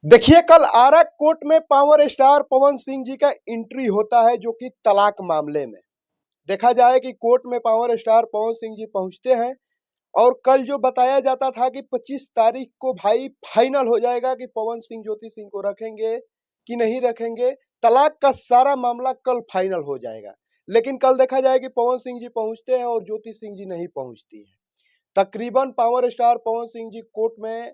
देखिए, कल आरा कोर्ट में पावर स्टार पवन सिंह जी का एंट्री होता है, जो कि तलाक मामले में देखा जाए कि कोर्ट में पावर स्टार पवन सिंह जी पहुंचते हैं। और कल जो बताया जाता था कि 25 तारीख को भाई फाइनल हो जाएगा कि पवन सिंह ज्योति सिंह को रखेंगे कि नहीं रखेंगे, तलाक का सारा मामला कल फाइनल हो जाएगा। लेकिन कल देखा जाए कि पवन सिंह जी पहुंचते हैं और ज्योति सिंह जी नहीं पहुंचती है। तकरीबन power star Pawan Singh ji court में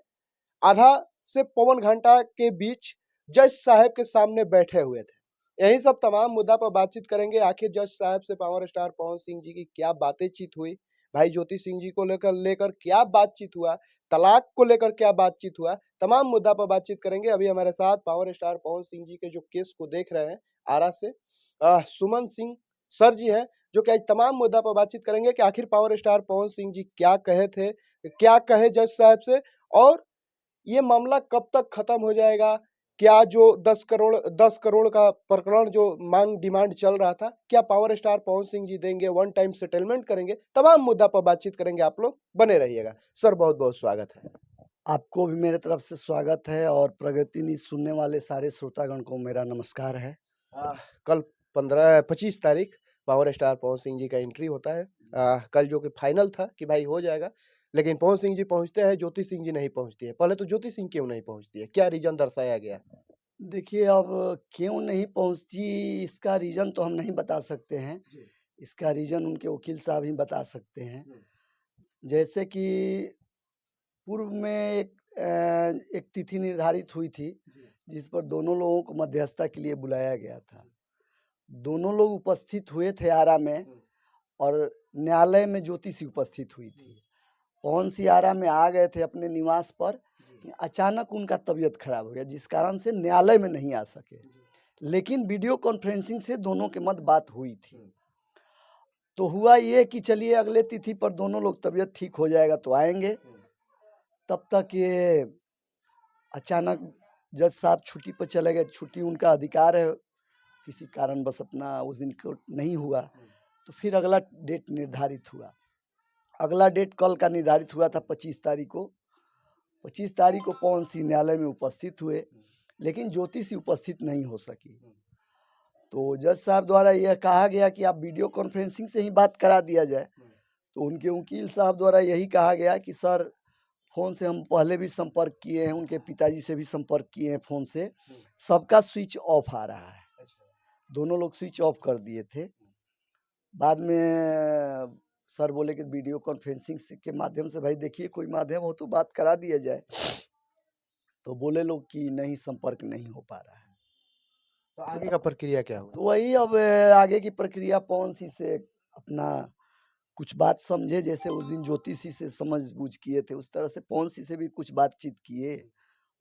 आधा से पौन घंटा के बीच जज साहब के सामने बैठे हुए थे। यही सब तमाम मुद्दा पर बातचीत करेंगे। आखिर जज साहब से पावर स्टार पवन सिंह जी की क्या बातचीत हुई, भाई ज्योति सिंह जी को लेकर क्या बातचीत हुआ, तलाक को लेकर क्या बातचीत हुआ, तमाम मुद्दा पर बातचीत करेंगे। अभी हमारे साथ पावर स्टार पवन सिंह जी के जो केस को देख रहे हैं आरा से सुमन सिंह सर जी हैं, जो कि आज तमाम मुद्दा पर बातचीत करेंगे कि आखिर पावर स्टार पवन सिंह जी क्या कहे थे, क्या कहे जज साहब से, और ये मामला कब तक खत्म हो जाएगा। क्या जो 10 करोड़ का प्रकरण जो मांग डिमांड चल रहा था, क्या पावर स्टार पवन सिंह जी देंगे, वन टाइम सेटलमेंट करेंगे, तमाम मुद्दा पर बातचीत करेंगे। आप लोग बने रहिएगा। सर बहुत बहुत स्वागत है। आपको भी मेरे तरफ से स्वागत है और प्रगति न्यूज सुनने वाले सारे श्रोतागण को मेरा नमस्कार है। कल 25 तारीख पावर स्टार पवन सिंह जी का एंट्री होता है। कल जो कि फाइनल था कि भाई हो जाएगा, लेकिन पवन सिंह जी पहुंचते हैं, ज्योति सिंह जी नहीं पहुंचती है। पहले तो ज्योति सिंह क्यों नहीं पहुंचती है, क्या रीजन दर्शाया गया? देखिए, अब क्यों नहीं पहुंची इसका रीजन तो हम नहीं बता सकते हैं। इसका रीजन उनके वकील साहब ही बता सकते हैं। जैसे कि पूर्व में एक तिथि निर्धारित हुई थी जिस पर दोनों लोगों को मध्यस्थता के लिए बुलाया गया था। दोनों लोग उपस्थित हुए थे आरा में और न्यायालय में ज्योति सिंह उपस्थित हुई थी। पवन सिंह आरा में आ गए थे अपने निवास पर, अचानक उनका तबीयत खराब हो गया जिस कारण से न्यायालय में नहीं आ सके। लेकिन वीडियो कॉन्फ्रेंसिंग से दोनों के मध्य बात हुई थी। तो हुआ ये कि चलिए अगले तिथि पर दोनों लोग तबीयत ठीक हो जाएगा तो आएंगे। तब तक ये अचानक जज साहब छुट्टी पर चले गए। छुट्टी उनका अधिकार है, किसी कारण बस अपना उस दिन कोर्ट नहीं हुआ। तो फिर अगला डेट निर्धारित हुआ। अगला डेट कल का निर्धारित हुआ था 25 तारीख को। 25 तारीख को पवन सिंह न्यायालय में उपस्थित हुए, लेकिन ज्योति सिंह उपस्थित नहीं हो सकी। तो जज साहब द्वारा यह कहा गया कि आप वीडियो कॉन्फ्रेंसिंग से ही बात करा दिया जाए। तो उनके वकील साहब द्वारा यही कहा गया कि सर, फ़ोन से हम पहले भी संपर्क किए हैं, उनके पिताजी से भी संपर्क किए हैं फ़ोन से, सबका स्विच ऑफ आ रहा है। दोनों लोग स्विच ऑफ कर दिए थे। बाद में सर बोले कि वीडियो कॉन्फ्रेंसिंग के माध्यम से भाई देखिए कोई माध्यम हो तो बात करा दिया जाए। तो बोले लोग कि नहीं, संपर्क नहीं हो पा रहा है। तो आगे का प्रक्रिया क्या हुआ? तो वही अब आगे की प्रक्रिया पवन सिंह से अपना कुछ बात समझे, जैसे उस दिन ज्योति सिंह से समझ बूझ किए थे उस तरह से पवन सिंह से भी कुछ बातचीत किए।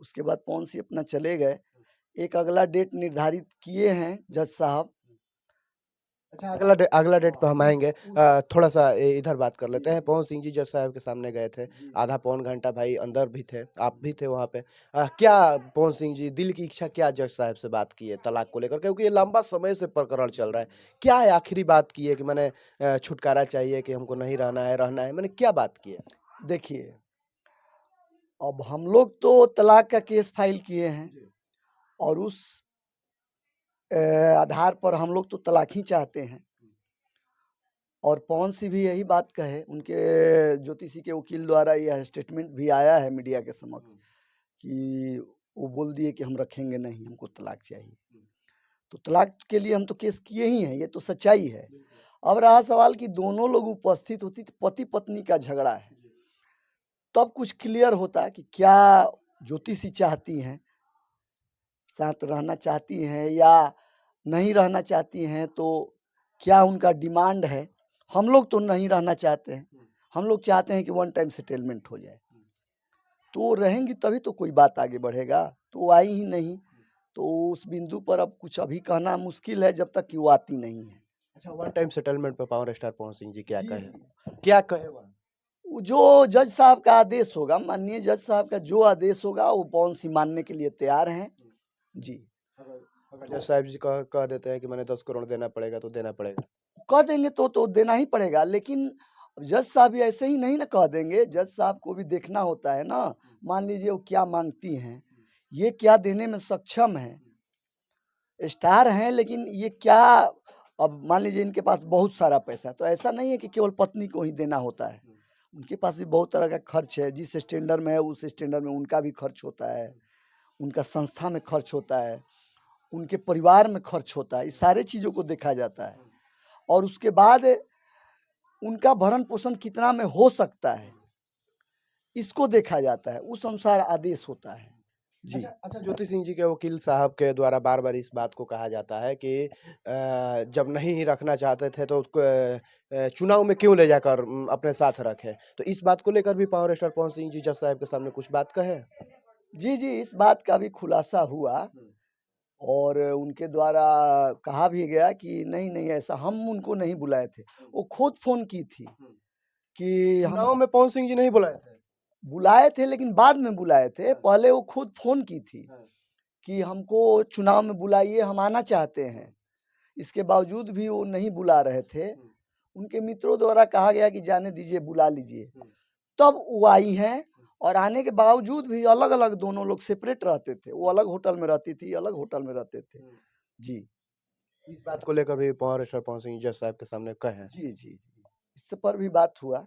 उसके बाद पवन सिंह अपना चले गए। एक अगला डेट निर्धारित किए हैं जज साहब। अच्छा, अगला डेट पे हम आएंगे। थोड़ा सा इधर बात कर लेते हैं। पवन सिंह जी जज साहब के सामने गए थे, आधा पौन घंटा भाई अंदर भी थे, आप भी थे वहाँ पे। क्या पवन सिंह जी दिल की इच्छा क्या जज साहब से बात की है तलाक को लेकर, क्योंकि ये लंबा समय से प्रकरण चल रहा है। क्या है आखिरी बात की है कि मैंने छुटकारा चाहिए, कि हमको नहीं रहना है, मैंने क्या बात की है? देखिए, अब हम लोग तो तलाक का केस फाइल किए हैं और उस आधार पर हम लोग तो तलाक ही चाहते हैं। और पवन सिंह भी यही बात कहे। उनके ज्योति सिंह के वकील द्वारा यह स्टेटमेंट भी आया है मीडिया के समक्ष कि वो बोल दिए कि हम रखेंगे नहीं, हमको तलाक चाहिए। तो तलाक के लिए हम तो केस किए ही हैं, ये तो सच्चाई है। अब रहा सवाल कि दोनों लोग उपस्थित होती तो पति पत्नी का झगड़ा है, तब कुछ क्लियर होता कि क्या ज्योति सिंह चाहती हैं, साथ रहना चाहती हैं या नहीं रहना चाहती हैं, तो क्या उनका डिमांड है। हम लोग तो नहीं रहना चाहते हैं, हम लोग चाहते हैं कि वन टाइम सेटलमेंट हो जाए। तो रहेंगी तभी तो कोई बात आगे बढ़ेगा। तो वो आई ही नहीं, तो उस बिंदु पर अब कुछ अभी कहना मुश्किल है जब तक कि वो आती नहीं है। अच्छा, वन टाइम सेटलमेंट पे पावर स्टार पवन सिंह जी क्या कहे वो जो जज साहब का आदेश होगा, माननीय जज साहब का जो आदेश होगा, वो पवन सिंह मानने के लिए तैयार हैं जी। अगर जज साहब जी कह देते हैं कि मैंने 10 करोड़ देना पड़ेगा, तो देना पड़ेगा? कह देंगे तो देना ही पड़ेगा। लेकिन जज साहब ऐसे ही नहीं ना कह देंगे, जज साहब को भी देखना होता है ना। मान लीजिए वो क्या मांगती हैं, ये क्या देने में सक्षम है। स्टार हैं लेकिन ये क्या, अब मान लीजिए इनके पास बहुत सारा पैसा है, तो ऐसा नहीं है कि केवल पत्नी को ही देना होता है। उनके पास भी बहुत तरह का खर्च है, जिस स्टैंडर्ड में है उस स्टैंडर्ड में उनका भी खर्च होता है, उनका संस्था में खर्च होता है, उनके परिवार में खर्च होता है। इस सारे चीज़ों को देखा जाता है और उसके बाद उनका भरण पोषण कितना में हो सकता है, इसको देखा जाता है, उस अनुसार आदेश होता है। जी। अच्छा ज्योति सिंह जी के वकील साहब के द्वारा बार-बार इस बात को कहा जाता है कि जब नहीं रखना चाहते थे तो उसको चुनाव में क्यों ले जाकर अपने साथ रखे? तो इस बात को लेकर भी पावर स्टार पवन सिंह जी जज साहब के सामने कुछ बात कहे? जी, जी, इस बात का भी खुलासा हुआ और उनके द्वारा कहा भी गया कि नहीं, नहीं ऐसा हम उनको नहीं बुलाए थे। वो खुद फ़ोन की थी कि हम चुनाव में पवन सिंह जी नहीं बुलाए थे? बुलाए थे लेकिन बाद में बुलाए थे। पहले वो खुद फ़ोन की थी कि हमको चुनाव में बुलाइए, हम आना चाहते हैं। इसके बावजूद भी वो नहीं बुला रहे थे। उनके मित्रों द्वारा कहा गया कि जाने दीजिए, बुला लीजिए। तब वो आई हैं और आने के बावजूद भी अलग-अलग दोनों लोग सेपरेट रहते थे। वो अलग होटल में रहती थी, अलग होटल में रहते थे। जी। इस बात को लेकर भी पावर स्टार पवन सिंह जज साहब के सामने कहे? जी, जी, जी। इस पर भी बात हुआ।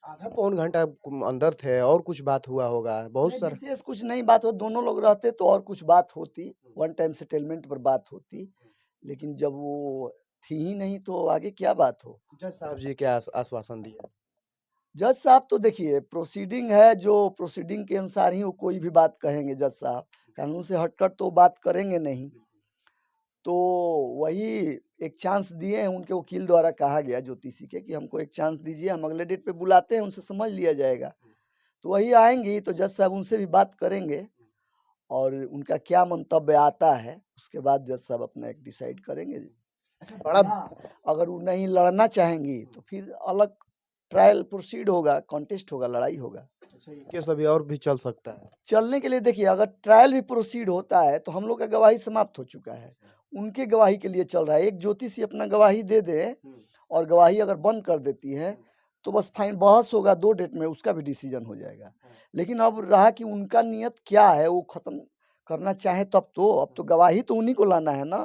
आधा पौन घंटा अंदर थे और कुछ बात हुआ होगा बहुत नहीं, सारा। विशेष कुछ नहीं बात हो, दोनों लोग रहते तो और कुछ बात होती, वन टाइम सेटलमेंट पर बात होती। लेकिन जब वो थी ही नहीं तो आगे क्या बात हो। जज साहब जी के आश्वासन दिए? जज साहब तो देखिए प्रोसीडिंग है, जो प्रोसीडिंग के अनुसार ही वो कोई भी बात कहेंगे जज साहब। कानून से हटकर तो बात करेंगे नहीं। तो वही एक चांस दिए हैं, उनके वकील द्वारा कहा गया ज्योतिषी के कि हमको एक चांस दीजिए, हम अगले डेट पे बुलाते हैं, उनसे समझ लिया जाएगा। तो वही आएँगी तो जज साहब उनसे भी बात करेंगे और उनका क्या मंतव्य आता है, उसके बाद जज साहब अपना एक डिसाइड करेंगे। बड़ा या अगर वो नहीं लड़ना चाहेंगी तो फिर अलग ट्रायल प्रोसीड होगा, कॉन्टेस्ट होगा, लड़ाई होगा। अच्छा ये केस अभी और भी चल सकता है? चलने के लिए देखिए अगर ट्रायल भी प्रोसीड होता है तो हम लोग का गवाही समाप्त हो चुका है। उनके गवाही के लिए चल रहा है। एक ज्योतिषी अपना गवाही दे दे और गवाही अगर बंद कर देती है तो बस फाइन बहस होगा 2 डेट में, उसका भी डिसीजन हो जाएगा। लेकिन अब रहा कि उनका नियत क्या है, वो खत्म करना चाहे तब तो, अब तो गवाही तो उन्हीं को लाना है ना।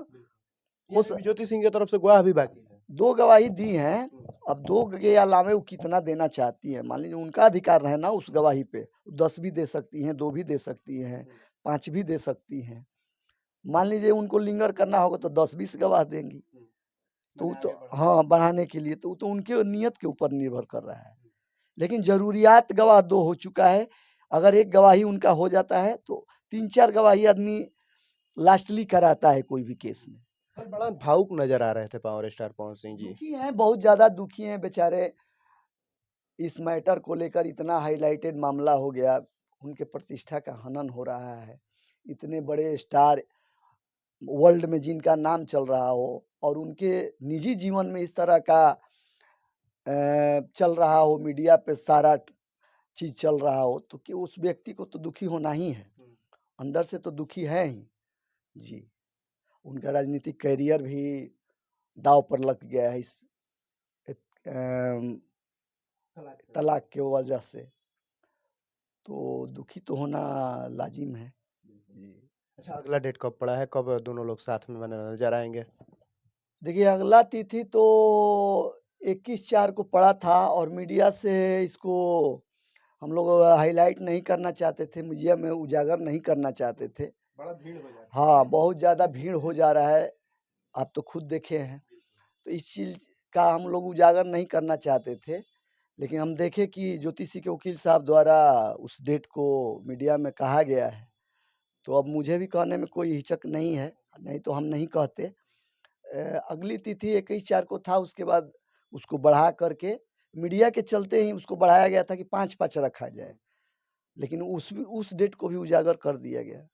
ये अभी ज्योति सिंह की तरफ से गवाह भी बाकी है? 2 गवाही दी हैं, अब 2 के अलावे वो कितना देना चाहती हैं। मान लीजिए उनका अधिकार है ना उस गवाही पे, 10 भी दे सकती हैं, 2 भी दे सकती हैं, 5 भी दे सकती हैं। मान लीजिए उनको लिंगर करना होगा तो 10-20 गवाह देंगी। तो वो तो हाँ, बढ़ाने के लिए तो वो तो उनके नियत के ऊपर निर्भर कर रहा है। लेकिन ज़रूरियात गवाह 2 हो चुका है। अगर एक गवाही उनका हो जाता है तो 3-4 गवाही आदमी लास्टली कराता है कोई भी केस में। पर बड़ा भावुक नजर आ रहे थे पावर स्टार पवन सिंह जी। दुखी हैं, बहुत ज़्यादा दुखी हैं बेचारे। इस मैटर को लेकर इतना हाइलाइटेड मामला हो गया, उनके प्रतिष्ठा का हनन हो रहा है। इतने बड़े स्टार वर्ल्ड में जिनका नाम चल रहा हो और उनके निजी जीवन में इस तरह का चल रहा हो, मीडिया पे सारा चीज़ चल रहा हो, तो कि उस व्यक्ति को तो दुखी होना ही है। अंदर से तो दुखी है ही। जी, उनका राजनीतिक करियर भी दाँव पर लग गया है इस अ, तलाक के वजह से। तो दुखी तो होना लाज़िम है। जी। अच्छा अगला डेट कब पड़ा है? कब दोनों लोग साथ में बने नजर आएँगे? देखिए अगला तिथि तो 21/4 को पड़ा था और मीडिया से इसको हम लोग हाइलाइट नहीं करना चाहते थे, मीडिया में उजागर नहीं करना चाहते थे। बड़ा भीड़ हो जाती हाँ, बहुत ज़्यादा भीड़ हो जा रहा है, आप तो खुद देखे हैं। तो इस चीज़ का हम लोग उजागर नहीं करना चाहते थे, लेकिन हम देखे कि ज्योतिषी के वकील साहब द्वारा उस डेट को मीडिया में कहा गया है, तो अब मुझे भी कहने में कोई हिचक नहीं है, नहीं तो हम नहीं कहते। अगली तिथि 21/4 को था, उसके बाद उसको बढ़ा करके मीडिया के चलते ही उसको बढ़ाया गया था कि 5-5 रखा जाए, लेकिन उस डेट को भी उजागर कर दिया गया।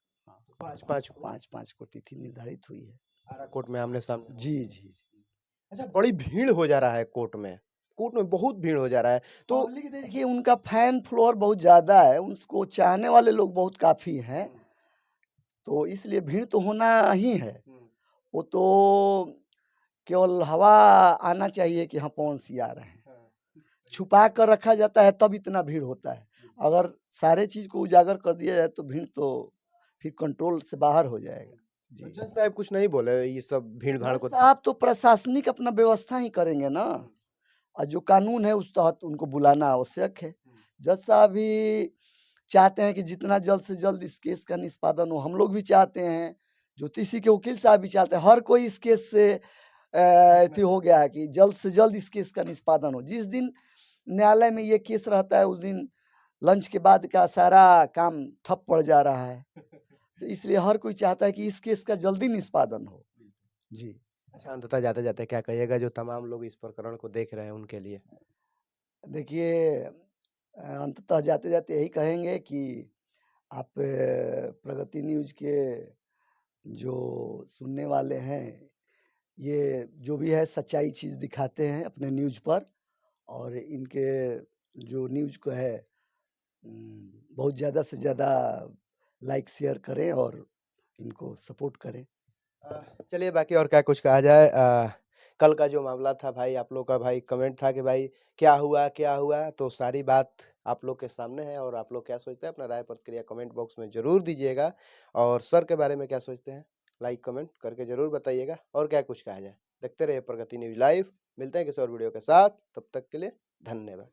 5-5 को 5-5 को तिथि निर्धारित हुई है। आरा कोर्ट में आमने-सामने। जी, जी, जी। अच्छा बड़ी भीड़ हो जा रहा है कोर्ट में। कोर्ट में बहुत भीड़ हो जा रहा है। तो पब्लिक देखिए उनका फैन फॉलोअर बहुत ज़्यादा है, उसको चाहने वाले लोग बहुत काफ़ी हैं, तो इसलिए भीड़ तो होना ही है। वो तो केवल हवा आना चाहिए कि हाँ, पवन सिंह आ रहे हैं। छुपा कर रखा जाता है तब इतना भीड़ होता है। अगर सारे चीज़ को उजागर कर दिया जाए तो भीड़ तो फिर कंट्रोल से बाहर हो जाएगा। तो जी। जज साहब कुछ नहीं बोले ये सब भीड़-भाड़ जज को? साहब तो प्रशासनिक अपना व्यवस्था ही करेंगे ना, और जो कानून है उस तहत उनको बुलाना आवश्यक है। जज साहब भी चाहते हैं कि जितना जल्द से जल्द इस केस का निष्पादन हो। हम लोग भी चाहते हैं, ज्योतिषी के वकील साहब भी चाहते हैं, हर कोई इस केस से अथी हो गया है कि जल्द से जल्द इस केस का निष्पादन हो। जिस दिन न्यायालय में ये केस रहता है उस दिन लंच के बाद का सारा काम ठप पड़ जा रहा है। तो इसलिए हर कोई चाहता है कि इस केस का जल्दी निष्पादन हो। जी। अच्छा, अंततः जाते-जाते क्या कहिएगा जो तमाम लोग इस प्रकरण को देख रहे हैं उनके लिए? देखिए अंततः जाते-जाते यही कहेंगे कि आप प्रगति न्यूज़ के जो सुनने वाले हैं, ये जो भी है सच्चाई चीज़ दिखाते हैं अपने न्यूज़ पर, और इनके जो न्यूज़ को है बहुत ज़्यादा से ज़्यादा लाइक शेयर करें और इनको सपोर्ट करें। चलिए बाकी और क्या कुछ कहा जाए। कल का जो मामला था भाई, आप लोग का भाई कमेंट था कि भाई क्या हुआ, क्या हुआ? तो सारी बात आप लोग के सामने है और आप लोग क्या सोचते हैं अपना राय प्रतिक्रिया कमेंट बॉक्स में ज़रूर दीजिएगा। और सर के बारे में क्या सोचते हैं लाइक कमेंट करके ज़रूर बताइएगा। और क्या कुछ कहा जाए। देखते रहिए प्रगति न्यूज़ लाइव। मिलते हैं किसी और वीडियो के साथ, तब तक के लिए धन्यवाद।